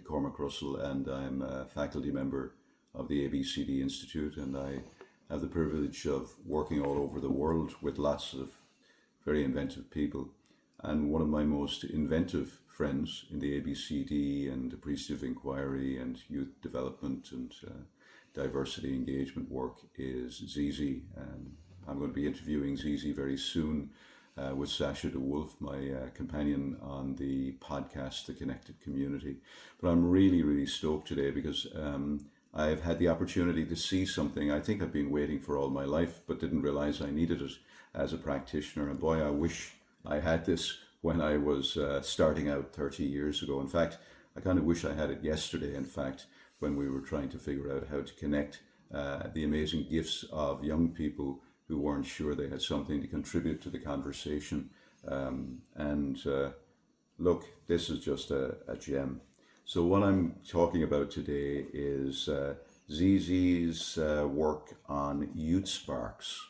Cormac Russell, and I'm a faculty member of the ABCD Institute, and I have the privilege of working all over the world with lots of very inventive people. And one of my most inventive friends in the ABCD and appreciative inquiry and youth development and diversity engagement work is Zizi. I'm going to be interviewing Zizi very soon with Sasha de Wolf, my companion on the podcast, The Connected Community. But I'm really stoked today because I've had the opportunity to see something I think I've been waiting for all my life, but didn't realize I needed it as a practitioner. And boy, I wish I had this when I was starting out 30 years ago. In fact, I kind of wish I had it yesterday, in fact, when we were trying to figure out how to connect the amazing gifts of young people who weren't sure they had something to contribute to the conversation. Look, this is just a gem. So what I'm talking about today is Zizi's work on Youth Sparks.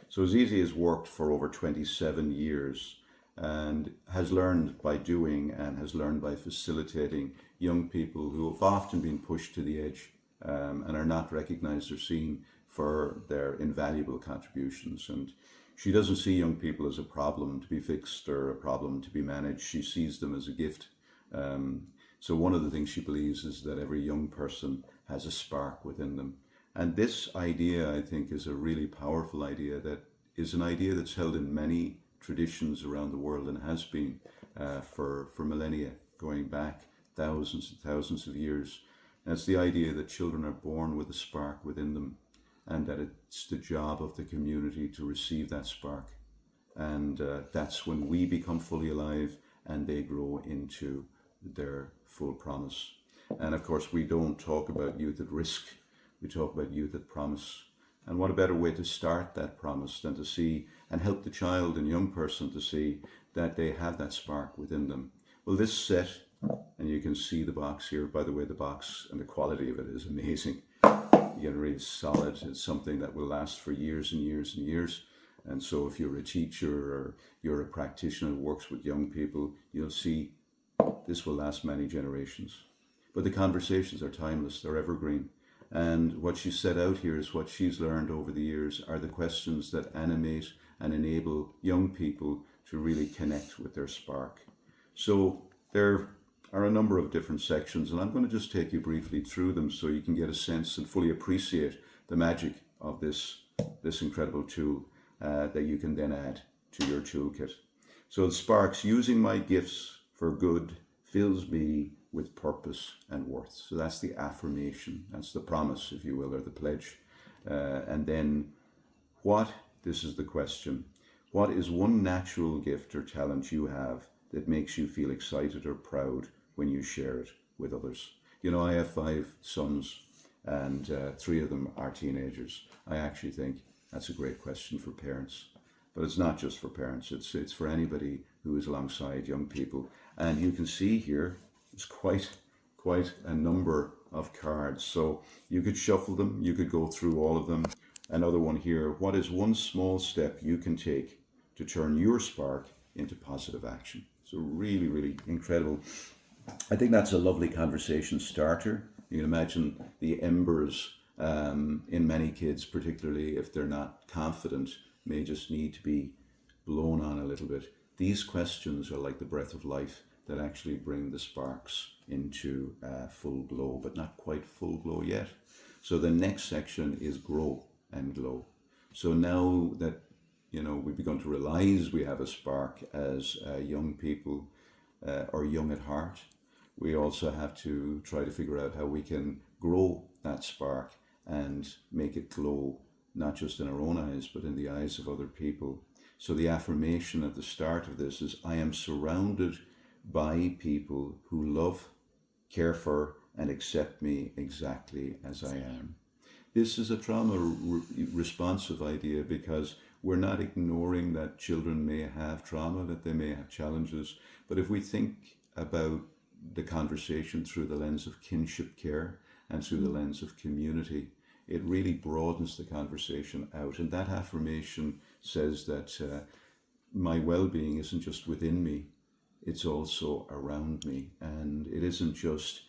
So Zizi has worked for over 27 years and has learned by doing and has learned by facilitating young people who have often been pushed to the edge and are not recognized or seen for their invaluable contributions. And she doesn't see young people as a problem to be fixed or a problem to be managed. She sees them as a gift. So one of the things she believes is that every young person has a spark within them. And this idea, I think, is a really powerful idea that is an idea that's held in many traditions around the world and has been for millennia, going back thousands and thousands of years. And it's the idea that children are born with a spark within them and that it's the job of the community to receive that spark. And that's when we become fully alive and they grow into their full promise. And of course, we don't talk about youth at risk. We talk about youth at promise. And what a better way to start that promise than to see and help the child and young person to see that they have that spark within them. Well, this set, and you can see the box here, by the way, the box and the quality of it is amazing. You get really solid. It's something that will last for years and years and years. And so if you're a teacher or you're a practitioner who works with young people, you'll see this will last many generations. But the conversations are timeless, they're evergreen. And what she set out here is what she's learned over the years are the questions that animate and enable young people to really connect with their spark. So there are a number of different sections, and I'm going to just take you briefly through them so you can get a sense and fully appreciate the magic of this incredible tool that you can then add to your toolkit. So the sparks: using my gifts for good fills me with purpose and worth. So that's the affirmation, that's the promise, if you will, or the pledge. And then this is the question, what is one natural gift or talent you have that makes you feel excited or proud when you share it with others? You know, I have 5 sons and 3 of them are teenagers. I actually think that's a great question for parents. But it's not just for parents, it's for anybody who is alongside young people. And you can see here, it's quite a number of cards. So you could shuffle them, you could go through all of them. Another one here, what is one small step you can take to turn your spark into positive action? So really incredible. I think that's a lovely conversation starter. You can imagine the embers in many kids, particularly if they're not confident, may just need to be blown on a little bit. These questions are like the breath of life that actually bring the sparks into full glow, but not quite full glow yet. So the next section is grow and glow. So now that, you know, we've begun to realize we have a spark as young people or young at heart, we also have to try to figure out how we can grow that spark and make it glow, not just in our own eyes, but in the eyes of other people. So the affirmation at the start of this is, I am surrounded by people who love, care for, and accept me exactly as I am. This is a trauma responsive idea because we're not ignoring that children may have trauma, that they may have challenges. But if we think about the conversation through the lens of kinship care and through the lens of community, it really broadens the conversation out. And that affirmation says that my well-being isn't just within me, it's also around me. And it isn't just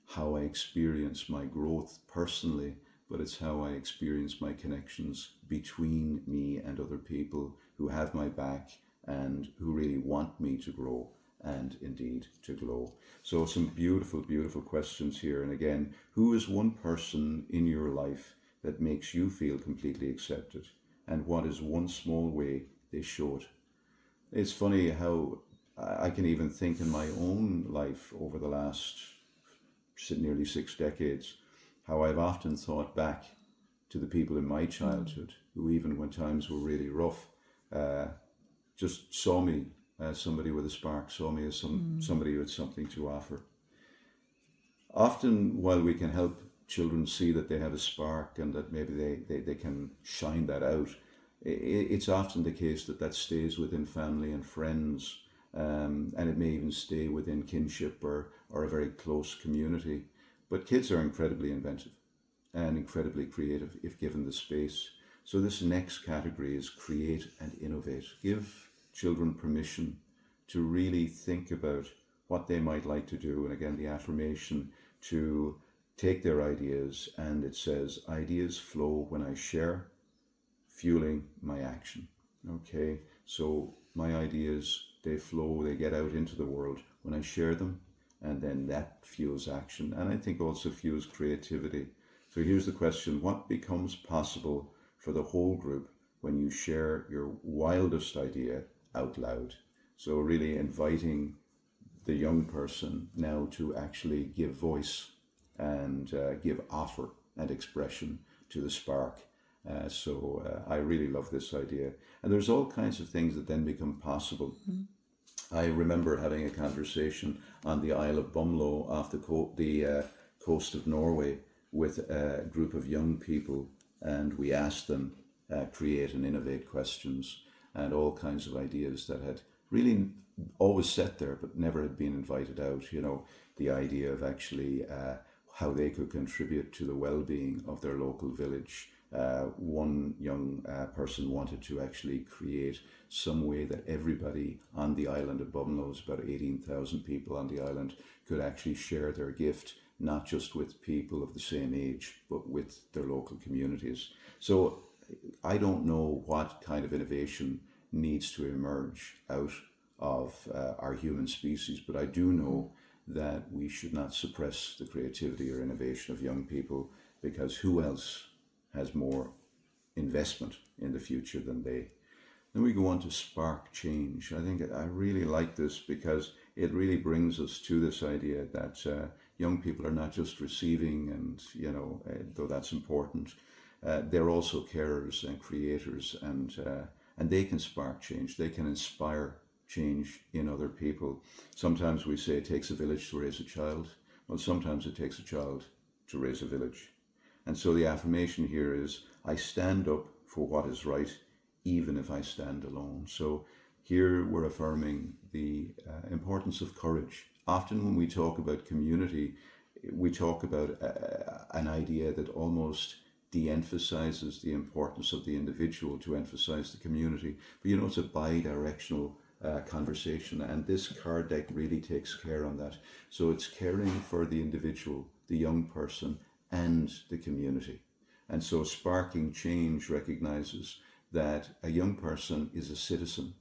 how I experience my growth personally, but it's how I experience my connections between me and other people who have my back and who really want me to grow and indeed to glow. So some beautiful, beautiful questions here. And again, who is one person in your life that makes you feel completely accepted? And what is one small way they show it? It's funny how I can even think in my own life over the last nearly 6 decades, how I've often thought back to the people in my childhood who, even when times were really rough, just saw me as somebody with a spark, saw me as somebody who had something to offer. Often, while we can help children see that they have a spark and that maybe they can shine that out, it's often the case that that stays within family and friends, and it may even stay within kinship or a very close community. But kids are incredibly inventive and incredibly creative if given the space. So this next category is create and innovate. Give children permission to really think about what they might like to do. And again, the affirmation to take their ideas, and it says, ideas flow when I share, fueling my action. Okay, so my ideas, they flow, they get out into the world when I share them, and then that fuels action. And I think also fuels creativity. So here's the question: what becomes possible for the whole group when you share your wildest idea out loud? So really inviting the young person now to actually give voice and give offer and expression to the spark. So I really love this idea. And there's all kinds of things that then become possible. I remember having a conversation on the Isle of Bumlo off the coast of Norway with a group of young people, and we asked them create and innovate questions and all kinds of ideas that had really always sat there but never had been invited out. You know, the idea of actually how they could contribute to the well-being of their local village. One young person wanted to actually create some way that everybody on the island of Bumlo, about 18,000 people on the island, could actually share their gift, not just with people of the same age, but with their local communities. So I don't know what kind of innovation needs to emerge out of our human species, but I do know that we should not suppress the creativity or innovation of young people, because who else has more investment in the future than they? Then we go on to spark change. I think I really like this because it really brings us to this idea that young people are not just receiving, and though that's important, they're also carers and creators, and they can spark change. They can inspire change in other people. Sometimes we say it takes a village to raise a child. Well, sometimes it takes a child to raise a village. And so the affirmation here is, I stand up for what is right, even if I stand alone. So here we're affirming the importance of courage. Often when we talk about community, we talk about an idea that almost de-emphasizes the importance of the individual to emphasize the community. But it's a bi-directional conversation, and this card deck really takes care on that. So it's caring for the individual, the young person, and the community. And so sparking change recognizes that a young person is a citizen.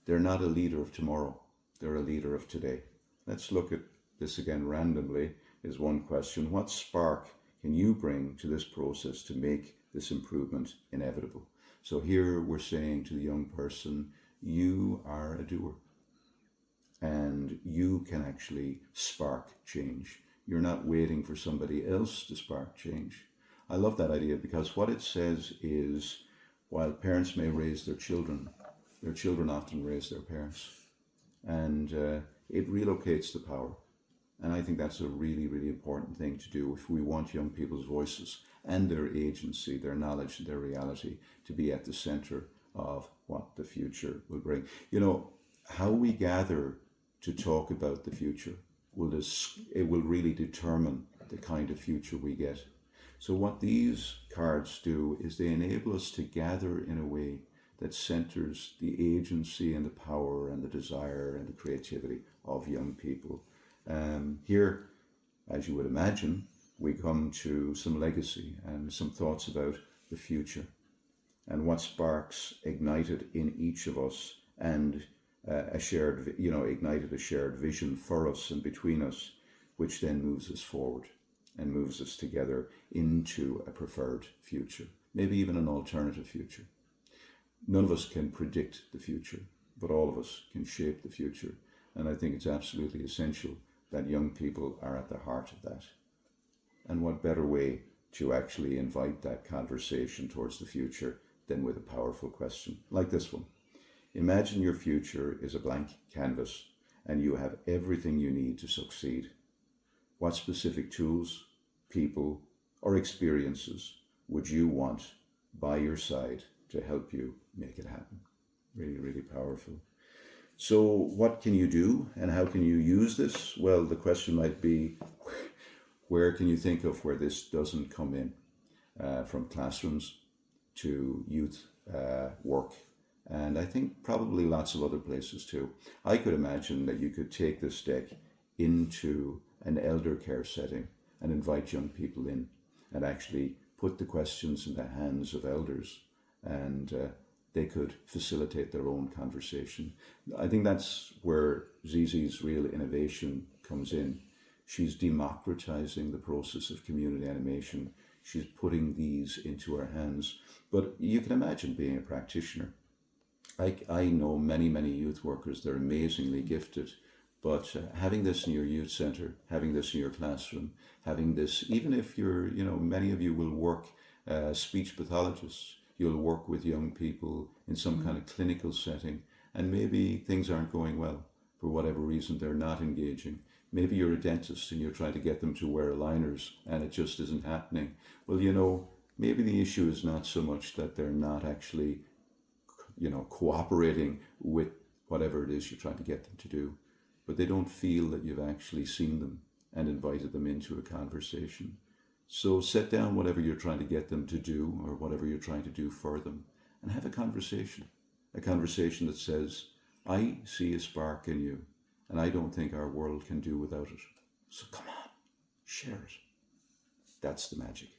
They're not a leader of tomorrow, they're a leader of today. Let's look at this again randomly. Is one question: what spark can you bring to this process to make this improvement inevitable? So here we're saying to the young person, you are a doer, and you can actually spark change. You're not waiting for somebody else to spark change. I love that idea, because what it says is, while parents may raise their children often raise their parents, and it relocates the power. And I think that's a really, really important thing to do if we want young people's voices and their agency, their knowledge, and their reality to be at the center of what the future will bring. How we gather to talk about the future will really determine the kind of future we get. So what these cards do is they enable us to gather in a way that centers the agency and the power and the desire and the creativity of young people. Here, as you would imagine, we come to some legacy and some thoughts about the future and what sparks ignited in each of us, and ignited a shared vision for us and between us, which then moves us forward and moves us together into a preferred future, maybe even an alternative future. None of us can predict the future, but all of us can shape the future. And I think it's absolutely essential that young people are at the heart of that. And what better way to actually invite that conversation towards the future than with a powerful question like this one. Imagine your future is a blank canvas and you have everything you need to succeed. What specific tools, people, or experiences would you want by your side to help you make it happen? Really, really powerful. So what can you do and how can you use this? Well, the question might be, where can you think of where this doesn't come in? From classrooms to youth work, and I think probably lots of other places too. I could imagine that you could take this deck into an elder care setting and invite young people in and actually put the questions in the hands of elders, and they could facilitate their own conversation. I think that's where Zizi's real innovation comes in. She's democratizing the process of community animation. She's putting these into our hands. But you can imagine being a practitioner. I know many, many youth workers, they're amazingly gifted, but having this in your youth center, having this in your classroom, having this, even if you're, many of you will work speech pathologists, you'll work with young people in some kind of clinical setting, and maybe things aren't going well for whatever reason, they're not engaging. Maybe you're a dentist and you're trying to get them to wear aligners and it just isn't happening. Well, maybe the issue is not so much that they're not actually, cooperating with whatever it is you're trying to get them to do, but they don't feel that you've actually seen them and invited them into a conversation. So set down whatever you're trying to get them to do or whatever you're trying to do for them and have a conversation that says, I see a spark in you and I don't think our world can do without it. So come on, share it. That's the magic.